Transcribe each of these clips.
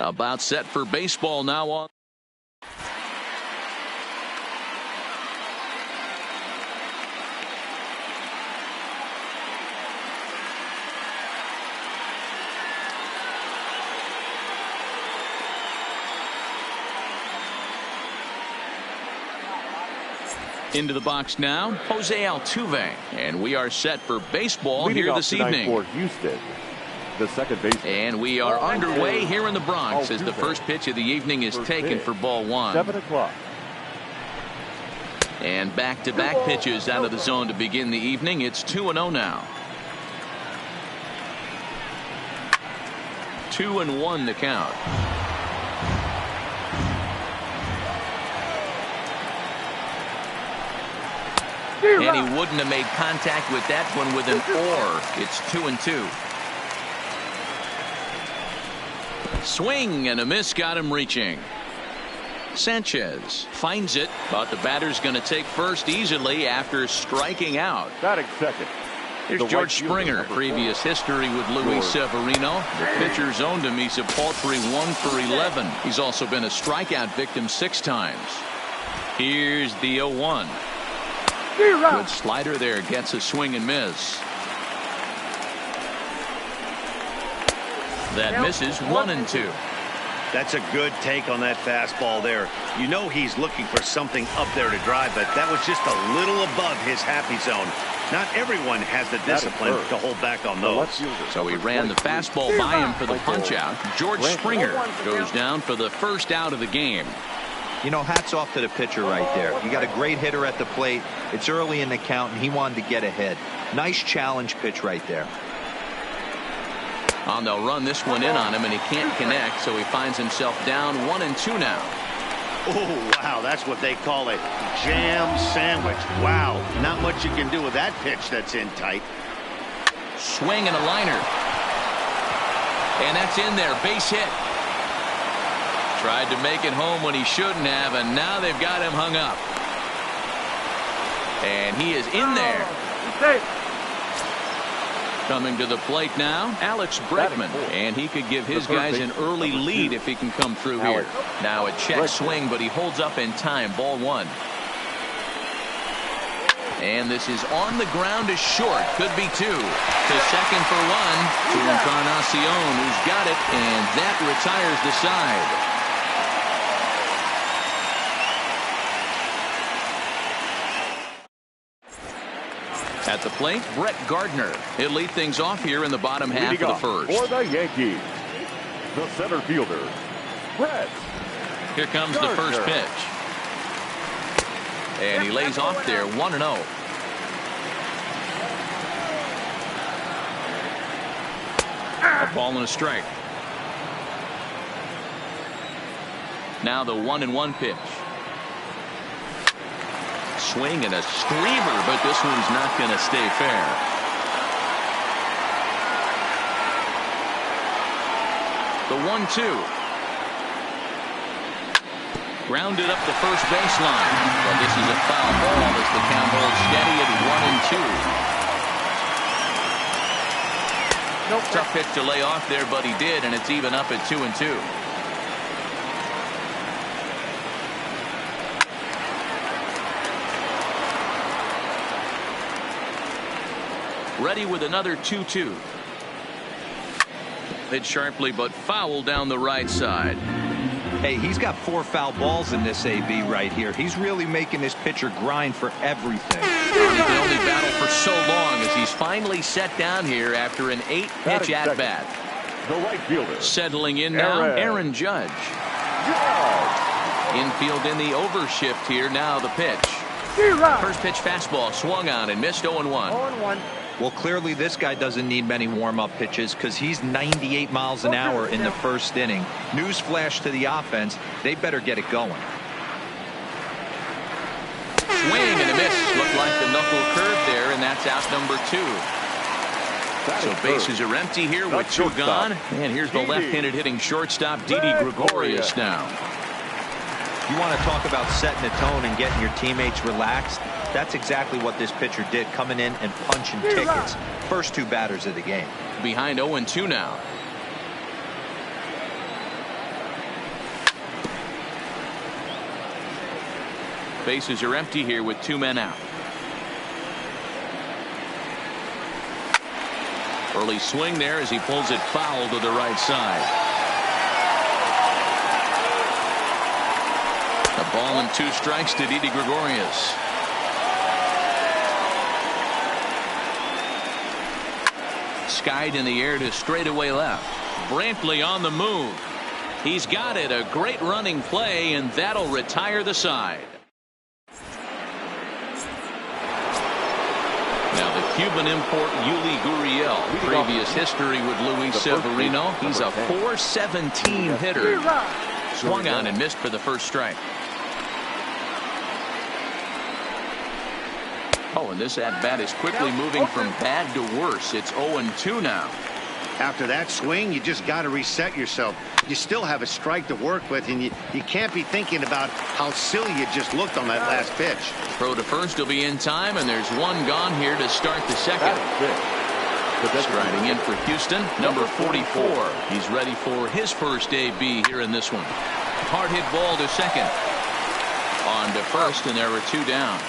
About set for baseball now on. Into the box now, Jose Altuve, and we are set for baseball here this evening. For Houston, the second baseman. And we are underway here in the Bronx as the first pitch of the evening is taken for ball one. 7 o'clock. And back-to-back pitches out of the zone to begin the evening. It's 2-0 now. 2-1 the count. And he wouldn't have made contact with that one with an or. It's 2-2. Swing and a miss got him reaching. Sanchez finds it, but the batter's going to take first easily after striking out. Batting second. Here's George Springer. Previous history with Luis Severino. The pitcher's owned him. He's a paltry 1 for 11. He's also been a strikeout victim 6 times. Here's the 0-1. Good slider there, gets a swing and miss. That misses 1-2. That's a good take on that fastball there. You know he's looking for something up there to drive, but that was just a little above his happy zone. Not everyone has the discipline to hold back on those. So he ran the fastball by him for the punch out. George Springer goes down for the first out of the game. You know, hats off to the pitcher right there. You got a great hitter at the plate. It's early in the count, and he wanted to get ahead. Nice challenge pitch right there. And they'll run this one in on him, and he can't connect, so he finds himself down 1-2 now. Oh, wow, that's what they call a jam sandwich. Wow, not much you can do with that pitch that's in tight. Swing and a liner. And that's in there, base hit. Tried to make it home when he shouldn't have, and now they've got him hung up. And he is in there. Coming to the plate now, Alex Bregman, and he could give his guys an early lead if he can come through here. Now a check swing, but he holds up in time. Ball one. And this is on the ground, is short. Could be 2. To second for 1. To Encarnacion, who's got it, and that retires the side. At the plate, Brett Gardner. He'll lead things off here in the bottom half of the first. For the Yankees, the center fielder, Brett. Here comes the first pitch. And he lays off there 1-0. A ball and a strike. Now the 1-1 pitch. Swing and a streamer, but this one's not going to stay fair. The 1-2. Grounded up the first baseline. Well, this is a foul ball as the count holds steady at 1-2. Nope. Tough pitch to lay off there, but he did, and it's even up at 2-2. Ready with another 2-2. Hit sharply, but foul down the right side. Hey, he's got 4 foul balls in this AB right here. He's really making this pitcher grind for everything. He can only battle for so long as he's finally set down here after an 8-pitch at-bat. The right fielder. Settling in now, Aaron Judge. Infield in the overshift here. Now the pitch. First pitch fastball swung on and missed 0-1. Well, clearly this guy doesn't need many warm-up pitches because he's 98 miles an hour in the first inning. Newsflash to the offense, they better get it going. Swing and a miss. Looked like the knuckle curve there, and that's out number 2. So bases are empty here with 2 gone. And here's the left-handed hitting shortstop, Didi Gregorius now. You want to talk about setting the tone and getting your teammates relaxed? That's exactly what this pitcher did, coming in and punching tickets. First 2 batters of the game. Behind 0-2 now. Bases are empty here with 2 men out. Early swing there as he pulls it foul to the right side. A ball and 2 strikes to Didi Gregorius. Skied in the air to straightaway left. Brantley on the move. He's got it. A great running play, and that'll retire the side. Now the Cuban import Yuli Gurriel. Previous history with Luis Severino. He's a .417 hitter. Swung on and missed for the first strike. Oh, and this at-bat is quickly moving from bad to worse. It's 0-2 now. After that swing, you just got to reset yourself. You still have a strike to work with, and you can't be thinking about how silly you just looked on that last pitch. Throw to first will be in time, and there's 1 gone here to start the second. Striding in for Houston, number 44. He's ready for his first AB here in this one. Hard hit ball to second. On to first, and there are 2 down.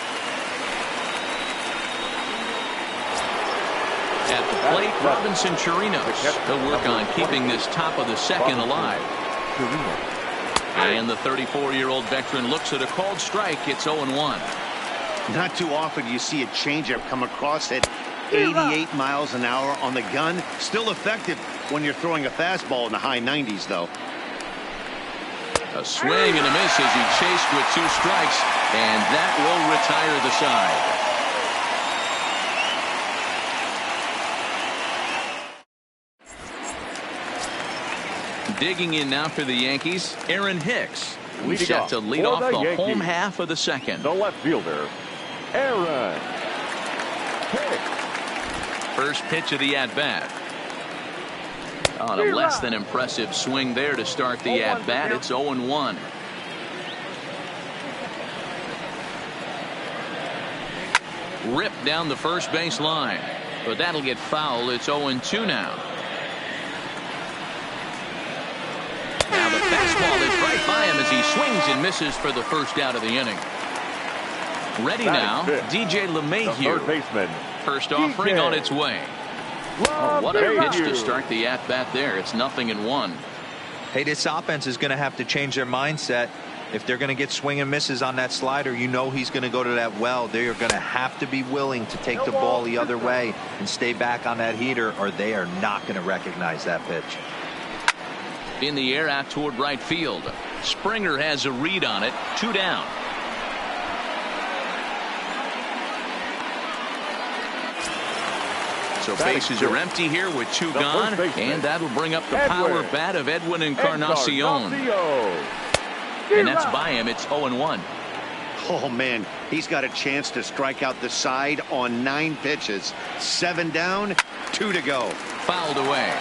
At the plate, Robinson Chirinos. He'll work on keeping this top of the second alive. And the 34-year-old veteran looks at a called strike. It's 0-1. Not too often you see a changeup come across at 88 miles an hour on the gun. Still effective when you're throwing a fastball in the high 90s, though. A swing and a miss as he chased with 2 strikes, and that will retire the side. Digging in now for the Yankees, Aaron Hicks. He's set to lead off the home half of the second. The left fielder, Aaron Hicks. First pitch of the at-bat. On a less than impressive swing there to start the at-bat. It's 0-1. Ripped down the first base line, but that'll get foul. It's 0-2 now. Now the fastball is right by him as he swings and misses for the first out of the inning. Ready now, DJ LeMahieu. Third baseman. First offering on its way. Oh, what a pitch to start the at-bat there. It's 0-1. Hey, this offense is going to have to change their mindset. If they're going to get swing and misses on that slider, you know he's going to go to that well. They are going to have to be willing to take the ball the other way and stay back on that heater, or they are not going to recognize that pitch. In the air out toward right field. Springer has a read on it. 2 down. So bases are empty here with 2 gone, and that'll bring up the power bat of Edwin Encarnacion. And that's by him. It's 0-1. Oh, man, he's got a chance to strike out the side on 9 pitches. 7 down, 2 to go. Fouled away.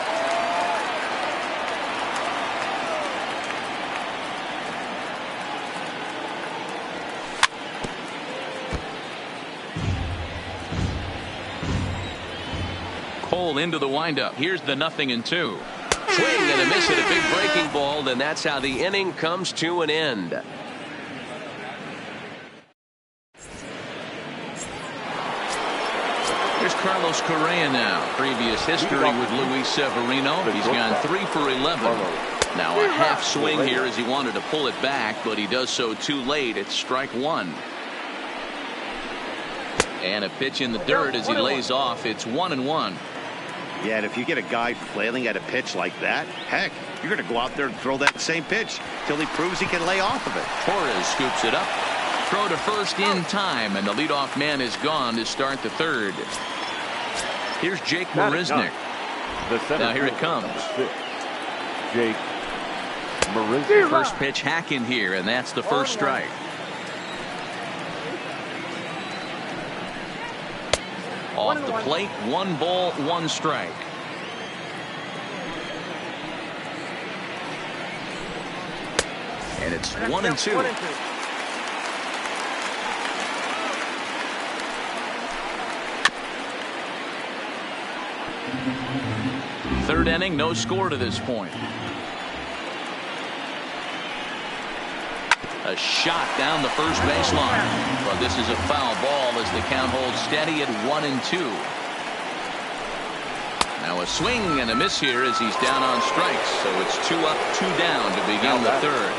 Cole into the windup. Here's the 0-2. Swing and a miss at a big breaking ball, and that's how the inning comes to an end. Here's Carlos Correa now. Previous history with Luis Severino. He's gone 3 for 11. Now a half swing here as he wanted to pull it back, but he does so too late. It's strike 1. And a pitch in the dirt as he lays off. It's 1-1. Yeah, and if you get a guy flailing at a pitch like that, heck, you're going to go out there and throw that same pitch till he proves he can lay off of it. Torres scoops it up. Throw to first in time, and the leadoff man is gone to start the third. Here's Jake Marisnick. Now here it comes. Jake Marisnick. First pitch hacking here, and that's the first strike. Off the plate, 1 ball, 1 strike. And it's 1-2. Third inning, no score to this point. A shot down the first baseline. But this is a foul ball as the count holds steady at 1-2. Now a swing and a miss here as he's down on strikes. So it's 2 up, 2 down to begin the third.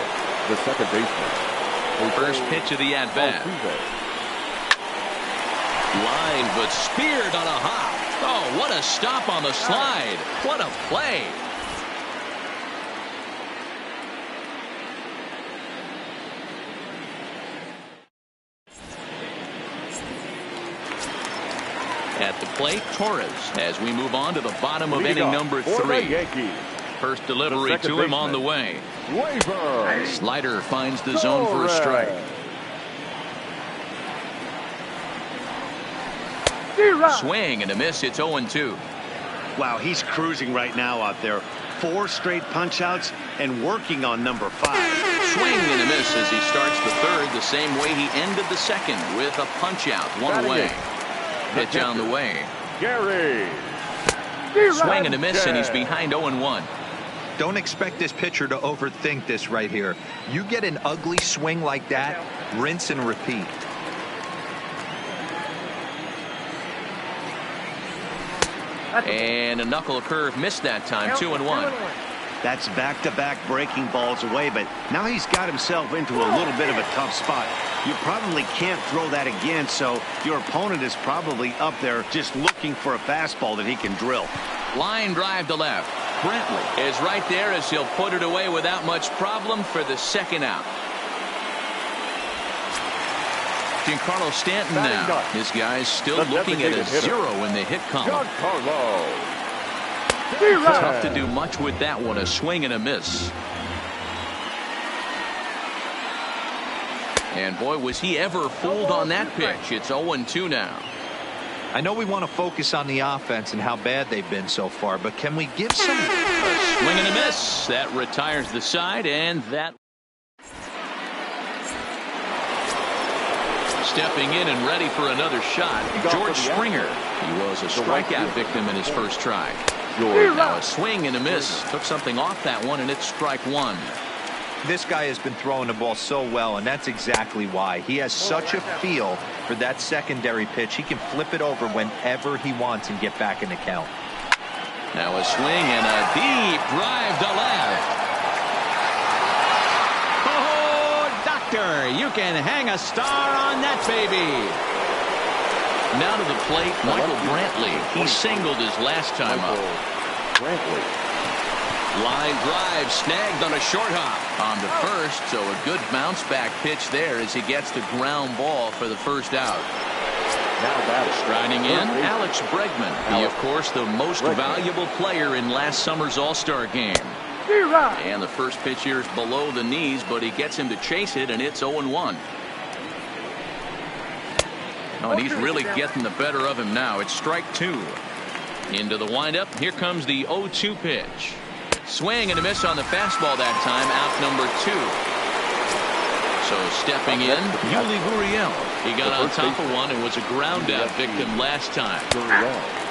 The second baseman. First pitch of the at-bat. Line but speared on a hop. Oh, what a stop on the slide. What a play. At the plate, Torres, as we move on to the bottom of inning number 3. First delivery to him on the way. Slider finds the zone for a strike. Swing and a miss. It's 0-2. Wow, he's cruising right now out there. 4 straight punch-outs and working on number 5. Swing and a miss as he starts the third the same way he ended the second with a punch-out. 1 away. Pitch on the way. Gary. Swing and a miss, and he's behind 0-1. Don't expect this pitcher to overthink this right here. You get an ugly swing like that, rinse and repeat. And a knuckle curve missed that time. 2-1. That's back-to-back breaking balls away, but now he's got himself into a little bit of a tough spot. You probably can't throw that again, so your opponent is probably up there just looking for a fastball that he can drill. Line drive to left. Brantley is right there as he'll put it away without much problem for the second out. Giancarlo Stanton now. This guy's still looking at a 0 in the hit column. Tough to do much with that one. A swing and a miss. And boy, was he ever fooled on that pitch. It's 0-2 now. I know we want to focus on the offense and how bad they've been so far, but can we give some... A swing and a miss. That retires the side, and that... Stepping in and ready for another shot, George Springer. He was a strikeout victim in his first try. Now a swing and a miss. Took something off that one, and it's strike 1. This guy has been throwing the ball so well, and that's exactly why. He has such a feel for that secondary pitch. He can flip it over whenever he wants and get back in the count. Now a swing and a deep drive to left. Oh, doctor, you can hang a star on that baby. Now to the plate, Michael Brantley. He singled his last time up. Line drive snagged on a short hop on the first, so a good bounce back pitch there as he gets the ground ball for the first out. Striding in, Alex Bregman. He, of course, the most valuable player in last summer's All-Star game. And the first pitch here is below the knees, but he gets him to chase it, and it's 0-1. Oh, and he's really getting the better of him now. It's strike 2. Into the windup. Here comes the 0-2 pitch. Swing and a miss on the fastball that time. Out number 2. So stepping in, Yuli Gurriel. He got on top of one and was a ground out victim last time.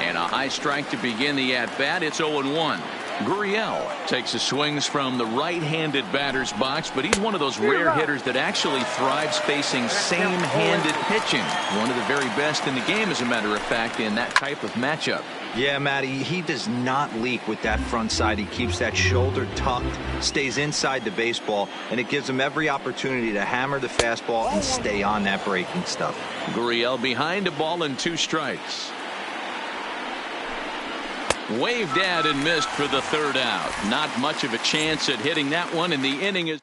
And a high strike to begin the at-bat. It's 0-1. Gurriel takes his swings from the right-handed batter's box, but he's one of those rare hitters that actually thrives facing same-handed pitching. One of the very best in the game, as a matter of fact, in that type of matchup. Yeah, Matty, he does not leak with that front side. He keeps that shoulder tucked, stays inside the baseball, and it gives him every opportunity to hammer the fastball and stay on that breaking stuff. Gurriel behind a ball and 2 strikes. Waved at and missed for the third out. Not much of a chance at hitting that one, and the inning is...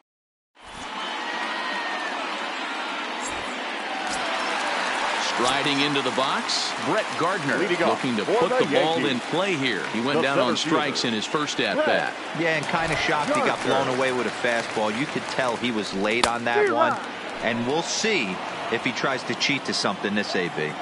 Striding into the box, Brett Gardner looking to put the ball in play here. He went down on strikes in his first at-bat. Yeah, and kind of shocked he got blown away with a fastball. You could tell he was late on that one, and we'll see if he tries to cheat to something this AB.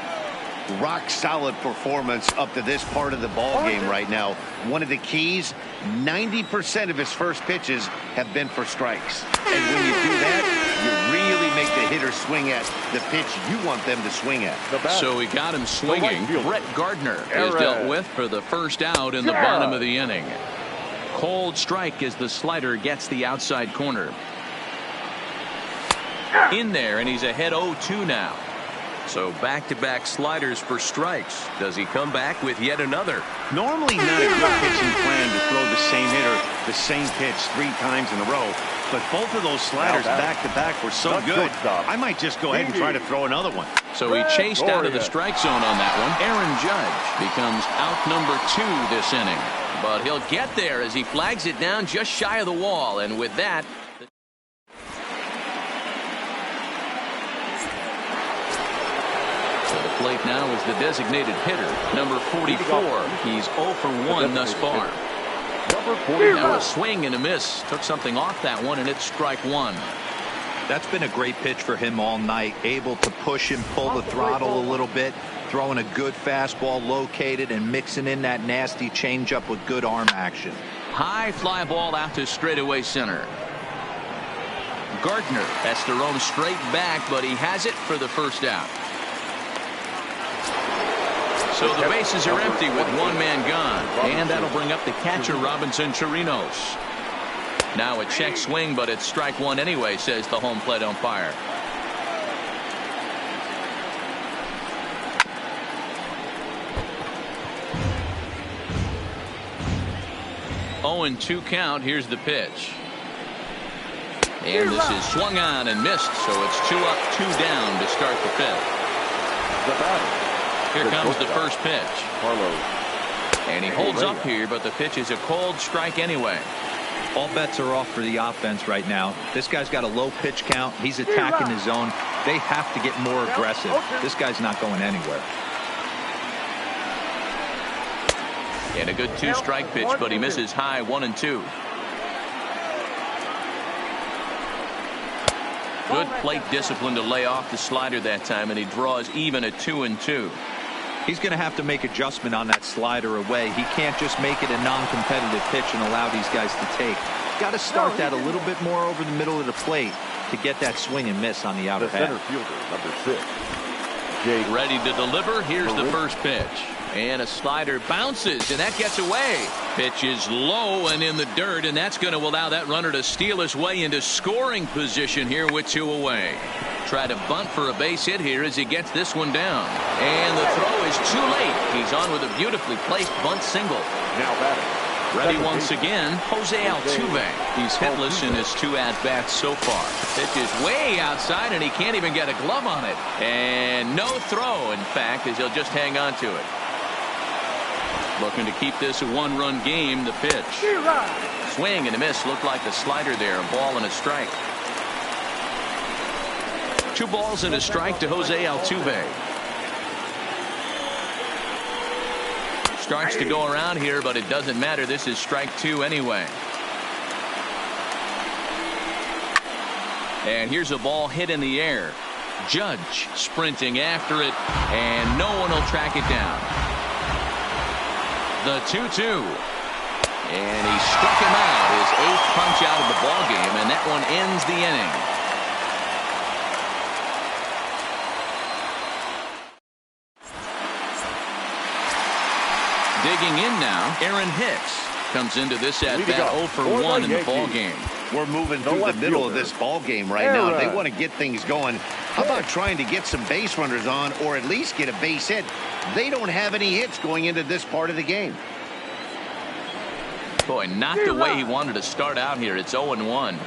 Rock solid performance up to this part of the ball game right now. One of the keys, 90% of his first pitches have been for strikes. And when you do that, you really make the hitter swing at the pitch you want them to swing at. So he got him swinging. Brett Gardner is dealt with for the first out in the bottom of the inning. Cold strike as the slider gets the outside corner. in there, and he's ahead 0-2 now. So back-to-back sliders for strikes. Does he come back with yet another? Normally not a good pitching plan to throw the same hitter the same pitch 3 times in a row, but both of those sliders back-to-back were so good, I might just go ahead and try to throw another one. So he chased out of the strike zone on that one. Aaron Judge becomes out number 2 this inning, but he'll get there as he flags it down just shy of the wall, and with that, plate now is the designated hitter, number 44. He's 0 for 1 thus far. Now a swing and a miss. Took something off that one, and it's strike 1. That's been a great pitch for him all night. Able to push and pull the throttle a little bit. Throwing a good fastball located and mixing in that nasty changeup with good arm action. High fly ball out to straightaway center. Gardner has to roam straight back, but he has it for the first out. So the bases are empty with 1 man gone, and that'll bring up the catcher, Robinson Chirinos. Now a check swing, but it's strike 1 anyway, says the home plate umpire. Oh, and 2 count. Here's the pitch. And this is swung on and missed, so it's 2 up, 2 down to start the 5th. The batter. Here comes the first pitch. And he holds up here, but the pitch is a cold strike anyway. All bets are off for the offense right now. This guy's got a low pitch count. He's attacking his zone. They have to get more aggressive. This guy's not going anywhere. And a good 2-strike pitch, but he misses high 1-2. Good plate discipline to lay off the slider that time, and he draws even at 2-2. He's going to have to make adjustment on that slider away. He can't just make it a non-competitive pitch and allow these guys to take. Got to start that a little bit more over the middle of the plate to get that swing and miss on the outer half. Center fielder, number 6. Ready to deliver. Here's the first pitch. And a slider bounces, and that gets away. Pitch is low and in the dirt, and that's going to allow that runner to steal his way into scoring position here with 2 away. Try to bunt for a base hit here as he gets this one down. And the throw is too late. He's on with a beautifully placed bunt single. Now batting. Ready once again, Jose Altuve. He's hitless in his 2 at-bats so far. Pitch is way outside, and he can't even get a glove on it. And no throw, in fact, as he'll just hang on to it. Looking to keep this a 1-run game. The pitch. Swing and a miss. Looked like the slider there. A ball and a strike. 2 balls and a strike to Jose Altuve. Starts to go around here, but it doesn't matter. This is strike 2 anyway. And here's a ball hit in the air. Judge sprinting after it, and no one will track it down. The 2-2. And he struck him out. His 8th punch out of the ball game, and that one ends the inning. Digging in now, Aaron Hicks comes into this at bat 0 for 1 in the ball game. We're moving through the middle of this ball game right now. If they want to get things going, how about trying to get some base runners on, or at least get a base hit? They don't have any hits going into this part of the game. Boy, not the way he wanted to start out here. It's 0-1.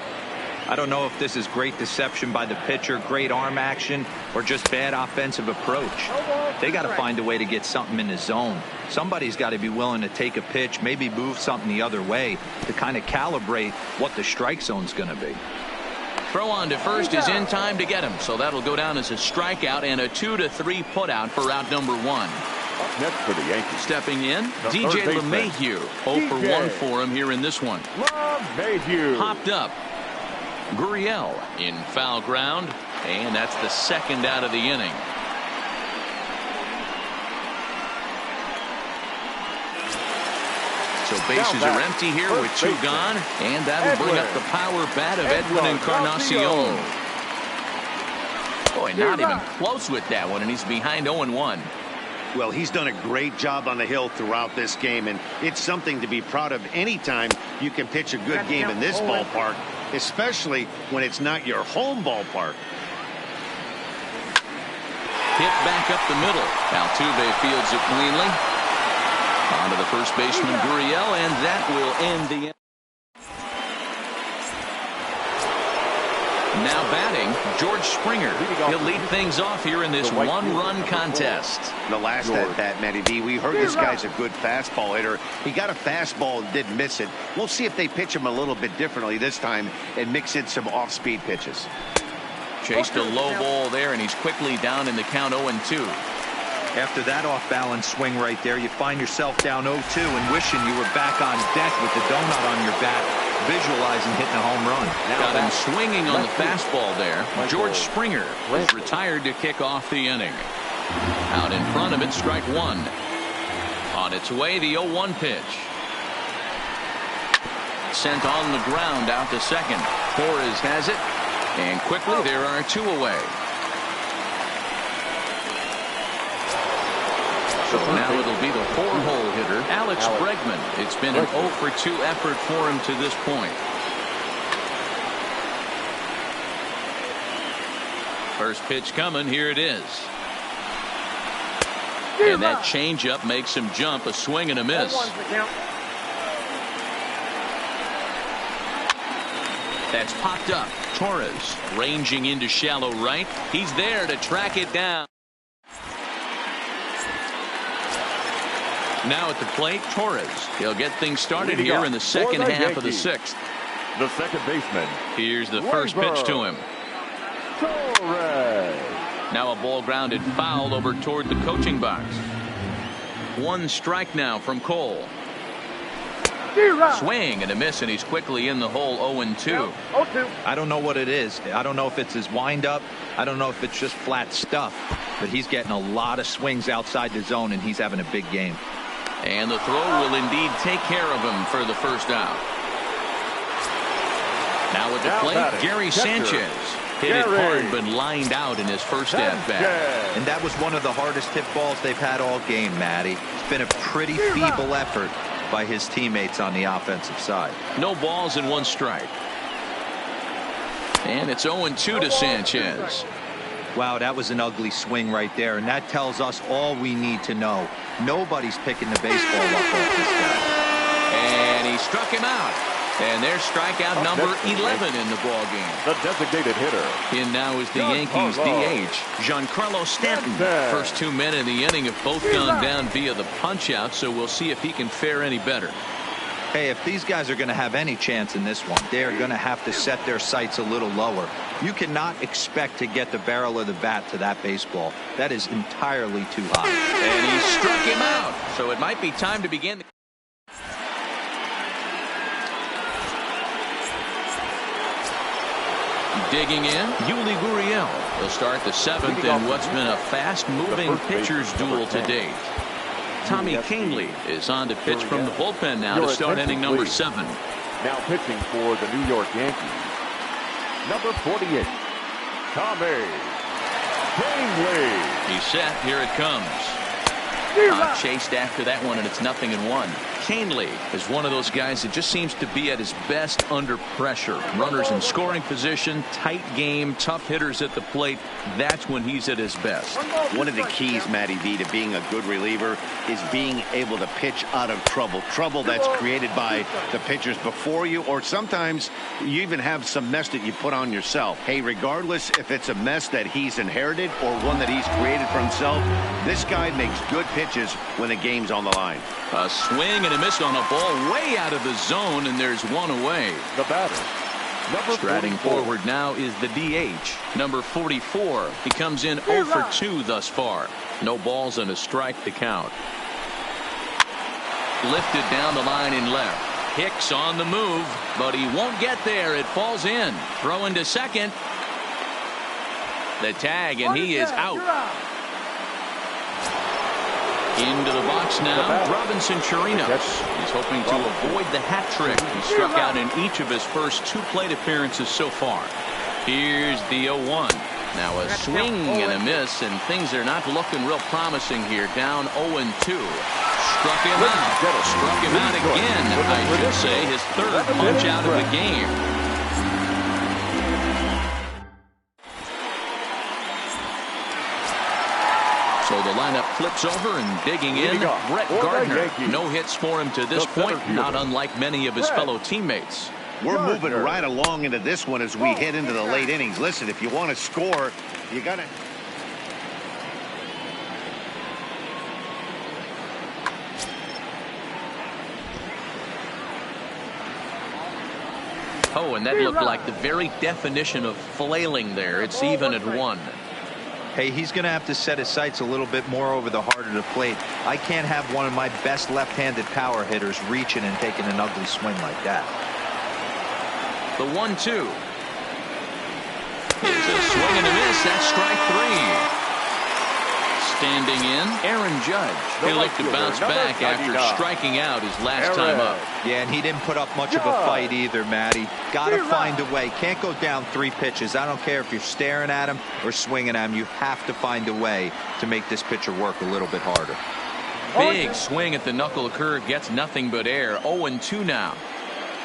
I don't know if this is great deception by the pitcher, great arm action, or just bad offensive approach. They got to find a way to get something in the zone. Somebody's got to be willing to take a pitch, maybe move something the other way to kind of calibrate what the strike zone's going to be. Throw on to first is in time to get him, so that'll go down as a strikeout and a 2-3 putout for out number 1. Up next for the Yankees. Stepping in, The DJ third baseman. LeMahieu. 0 for 1 for him here in this one. LeMahieu. Hopped up. Gurriel in foul ground, and that's the 2nd out of the inning. So bases are empty here with 2 gone, and that'll bring up the power bat of Edwin Encarnacion. Boy, not even close with that one, and he's behind 0-1. Well, he's done a great job on the hill throughout this game, and it's something to be proud of anytime you can pitch a good game in this ballpark. especially when it's not your home ballpark. Hit back up the middle. Altuve fields it cleanly. On to the first baseman, Gurriel, and that will end the inning. Now batting, George Springer. He'll lead things off here in this one-run contest. The last at-bat, Matty V, we heard this guy's a good fastball hitter. He got a fastball and didn't miss it. We'll see if they pitch him a little bit differently this time and mix in some off-speed pitches. Chased a low ball there, and he's quickly down in the count 0-2. After that off-balance swing right there, you find yourself down 0-2 and wishing you were back on deck with the donut on your bat, visualizing hitting a home run. Got him swinging on the fastball there. George Springer is retired to kick off the inning. Out in front of it, strike one. On its way, the 0-1 pitch. Sent on the ground out to second. Torres has it, and quickly there are two away. So now it'll be the four-hole hitter, Alex Bregman. It's been an 0-for-2 effort for him to this point. First pitch coming. Here it is. And that changeup makes him jump. A swing and a miss. That's popped up. Torres ranging into shallow right. He's there to track it down. Now at the plate, Torres. He'll get things started here in the second half of the sixth. The second baseman. Here's the first pitch to him. Torres. Now a ball grounded foul over toward the coaching box. One strike now from Cole. Swing and a miss, and he's quickly in the hole. 0-2. I don't know what it is. I don't know if it's his windup. I don't know if it's just flat stuff. But he's getting a lot of swings outside the zone, and he's having a big game. And the throw will indeed take care of him for the first out. Now at the plate, Gary Sanchez. Hit it hard, but lined out in his first at-bat. And that was one of the hardest hit balls they've had all game, Matty. It's been a pretty feeble effort by his teammates on the offensive side. No balls and one strike. And it's 0-2 to Sanchez. Wow, that was an ugly swing right there, and that tells us all we need to know. Nobody's picking the baseball up off this guy. And he struck him out. And there's strikeout number 11 in the ball game. The designated hitter. In now is the Yankees DH, Giancarlo Stanton. First 2 men in the inning have both gone down via the punch-out, so we'll see if he can fare any better. Hey, if these guys are going to have any chance in this one, they're going to have to set their sights a little lower. You cannot expect to get the barrel of the bat to that baseball. That is entirely too high. And he struck him out, so it might be time to begin. Digging in, Yuli Gurriel. He'll start the seventh in what's been a fast-moving pitcher's duel to date. Tommy Kahnle is on to pitch from the bullpen now to start inning number 7. Now pitching for the New York Yankees, number 48, Tommy Kahnle. He's set. Here it comes. Chased after that one, and it's 0-1. Kahnle is one of those guys that just seems to be at his best under pressure. Runners in scoring position, tight game, tough hitters at the plate. That's when he's at his best. One of the keys, Matty V, to being a good reliever is being able to pitch out of trouble. Trouble that's created by the pitchers before you, or sometimes you even have some mess that you put on yourself. Hey, regardless if it's a mess that he's inherited or one that he's created for himself, this guy makes good pitches when the game's on the line. A swing and a miss on a ball way out of the zone, and there's one away. The batter, number Striding 44. forward now is the DH, number 44. He comes in 0 for 2 thus far. No balls and a strike to count. Lifted down the line in left. Hicks on the move, but he won't get there. It falls in. Throw into second. The tag, and he is out. Into the box now, Robinson Chirinos. He's hoping to avoid the hat trick. He struck out in each of his first 2 plate appearances so far. Here's the 0-1. Now a swing and a miss, and things are not looking real promising here. Down 0-2. Struck him out. Struck him out again, I should say. His 3rd punch out of the game. the lineup flips over and digging in, Brett Gardner. No hits for him to this point, not unlike many of his fellow teammates. We're moving right along into this one as we head into the late innings. Listen, if you want to score, you got to... Oh, and that looked like the very definition of flailing there. It's even at 1. Hey, he's going to have to set his sights a little bit more over the heart of the plate. I can't have one of my best left-handed power hitters reaching and taking an ugly swing like that. The 1-2. It's a swing and a miss. That's strike 3. Standing in, Aaron Judge. He'll look to bounce back after striking out his last time up. Yeah, and he didn't put up much of a fight either, Matty. Got to find a way. Can't go down 3 pitches. I don't care if you're staring at him or swinging at him. You have to find a way to make this pitcher work a little bit harder. Big swing at the knuckle curve. Gets nothing but air. 0-2 now.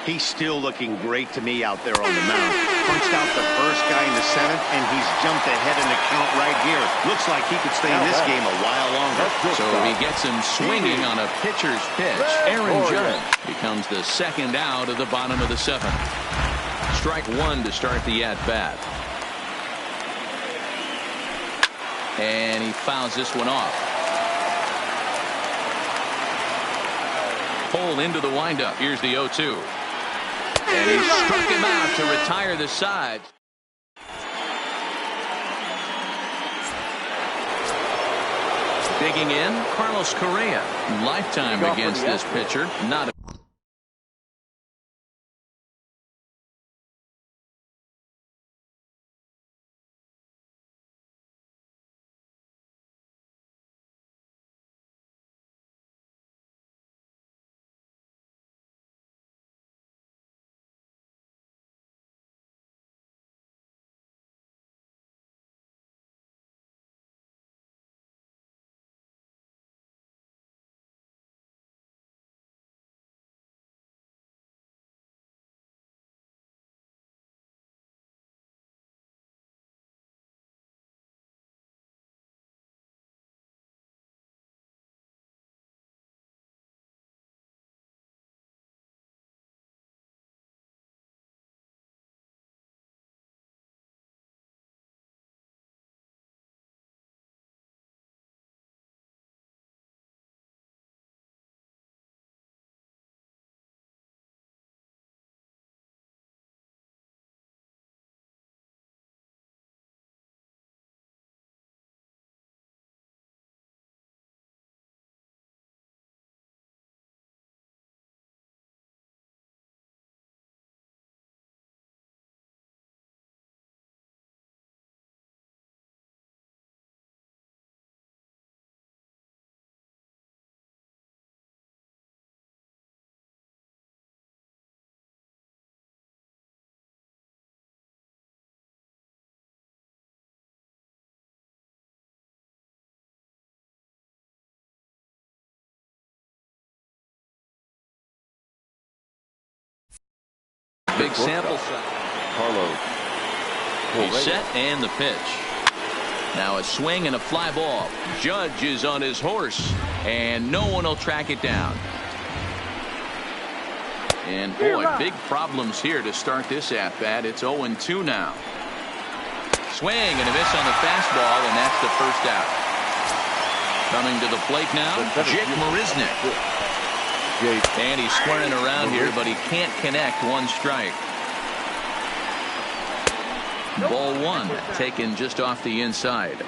He's still looking great to me out there on the mound. Punched out the first guy in the 7th, and he's jumped ahead in the count right here. Looks like he could stay in this game a while longer. So he gets him swinging on a pitcher's pitch. Aaron Judge becomes the 2nd out of the bottom of the 7th. Strike 1 to start the at-bat. And he fouls this one off. Pull into the windup. Here's the 0-2. And he struck him out to retire the side. Digging in, Carlos Correa. Lifetime against this pitcher. Not a big sample size. Carlos. He's set and the pitch. Now a swing and a fly ball. Judge is on his horse, and no one will track it down. And boy, big problems here to start this at-bat. It's 0-2 now. Swing and a miss on the fastball, and that's the first out. Coming to the plate now, Jake Marisnick. And he's squaring around here, but he can't connect. 1 strike. Ball 1 taken just off the inside.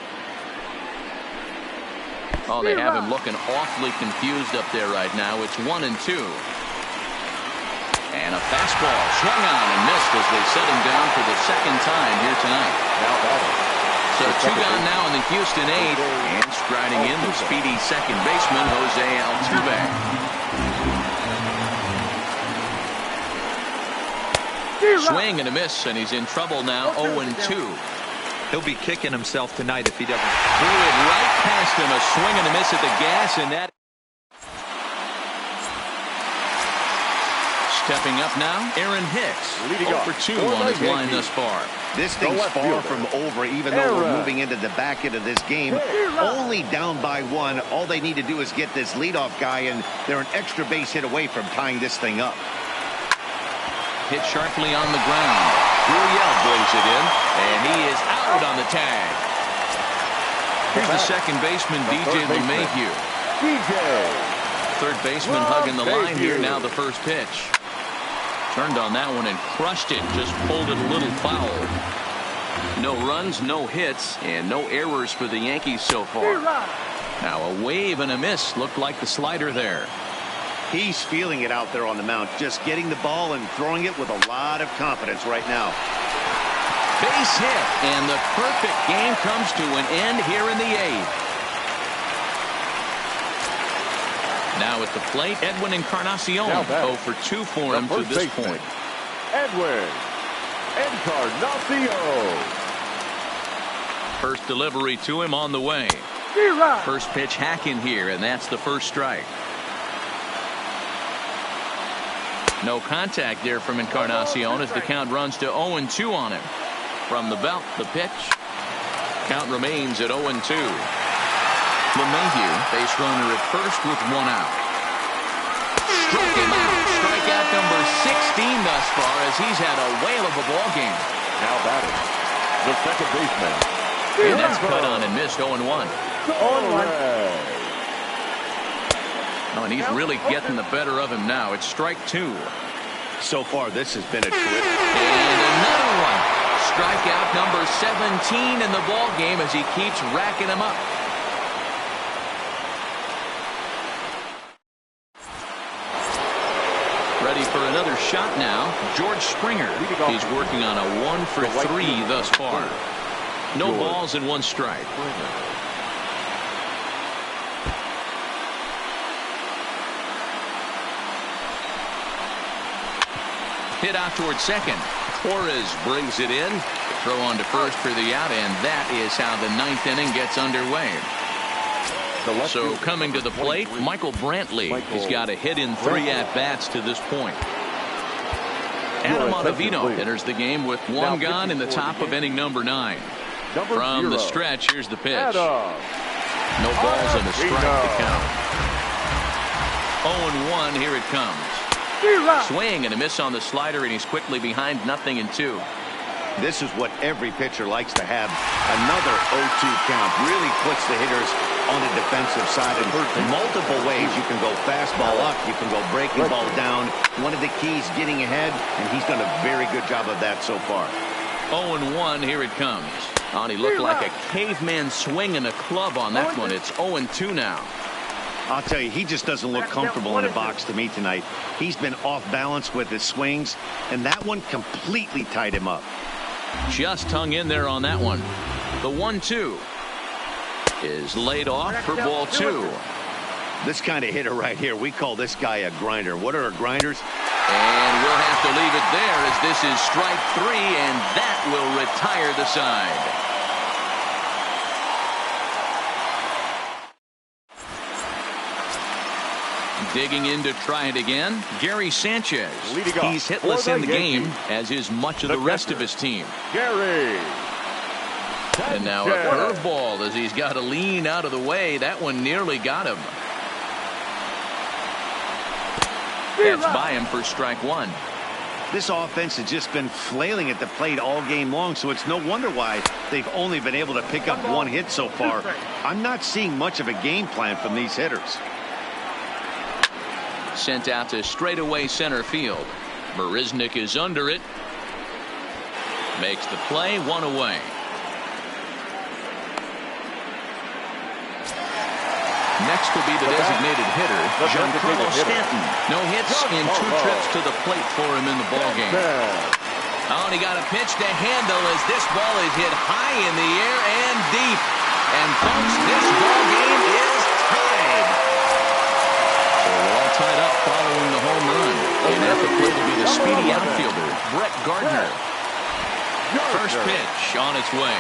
Oh, they have him looking awfully confused up there right now. It's 1-2. And a fastball swung on and missed as they set him down for the 2nd time here tonight. So 2 gone now in the Houston 8th, and striding in the speedy second baseman Jose Altuve. Swing and a miss, and he's in trouble now. 0-2. He'll be kicking himself tonight if he doesn't. Threw it right past him. A swing and a miss at the gas, and that Stepping up now, Aaron Hicks. 0 for 2 on his line thus far. This thing's far from over, even though we're moving into the back end of this game. Only down by 1. All they need to do is get this leadoff guy, and they're an extra base hit away from tying this thing up. Hit sharply on the ground. Gurriel brings it in, and he is out on the tag. Here's the second baseman, DJ LeMahieu. Third baseman hugging the line here. Now the first pitch. Turned on that one and crushed it. Just pulled it a little foul. No runs, no hits, and no errors for the Yankees so far. Now a wave and a miss. Looked like the slider there. He's feeling it out there on the mound. Just getting the ball and throwing it with a lot of confidence right now. Base hit, and the perfect game comes to an end here in the 8th. Now at the plate, Edwin Encarnacion. 0 for 2 for him to this point. Edwin Encarnacion. First delivery to him on the way. First pitch hacking here, and that's the first strike. No contact there from Encarnacion as the count runs to 0-2 on him. From the belt, the pitch. Count remains at 0-2. LeMahieu, base runner at first with 1 out. Struck him out. Strikeout number 16 thus far as he's had a whale of a ball game. Now batting, the second baseman. And that's cut on and missed 0-1. 0-1. Oh, and he's really getting the better of him now. It's strike 2. So far, this has been a trip. And another one. Strikeout number 17 in the ball game as he keeps racking them up. Ready for another shot now. George Springer. He's working on a 1 for 3 thus far. No balls and 1 strike. Hit out towards second. Torres brings it in. Throw on to first for the out, and that is how the 9th inning gets underway. So coming to the plate, Michael Brantley. He's got a hit in 3 at-bats to this point. Adam Ottavino enters the game with 1 gone in the top of inning number 9. From the stretch, here's the pitch. No balls and a strike to count. 0-1, here it comes. Swing and a miss on the slider, and he's quickly behind 0-2. This is what every pitcher likes to have. Another 0-2 count really puts the hitters on the defensive side. In multiple ways, you can go fastball up, you can go breaking ball down. One of the keys, getting ahead, and he's done a very good job of that so far. 0-1, here it comes. Oh, he looked like a caveman swinging a club on that one. It's 0-2 now. I'll tell you, he just doesn't look comfortable in the box to me tonight. He's been off balance with his swings, and that one completely tied him up. Just hung in there on that one. The 1-2 is laid off for ball 2. This kind of hitter right here, we call this guy a grinder. What are grinders? And we'll have to leave it there as this is strike 3, and that will retire the side. Digging in to try it again, Gary Sanchez. He's hitless in the game, as is much of the rest of his team. Gary. And now a curveball as he's got to lean out of the way. That one nearly got him. That's by him for strike 1. This offense has just been flailing at the plate all game long, so it's no wonder why they've only been able to pick up 1 hit so far. I'm not seeing much of a game plan from these hitters. Sent out to straightaway center field. Marisnik is under it. Makes the play, 1 away. Next will be the designated hitter, Giancarlo Stanton. No hits in 2 trips to the plate for him in the ballgame. Oh, and he got a pitch to handle as this ball is hit high in the air and deep. And folks, this ballgame is tied. So we're all tied up following the home run. And at the plate will be the speedy outfielder, Brett Gardner. First pitch on its way.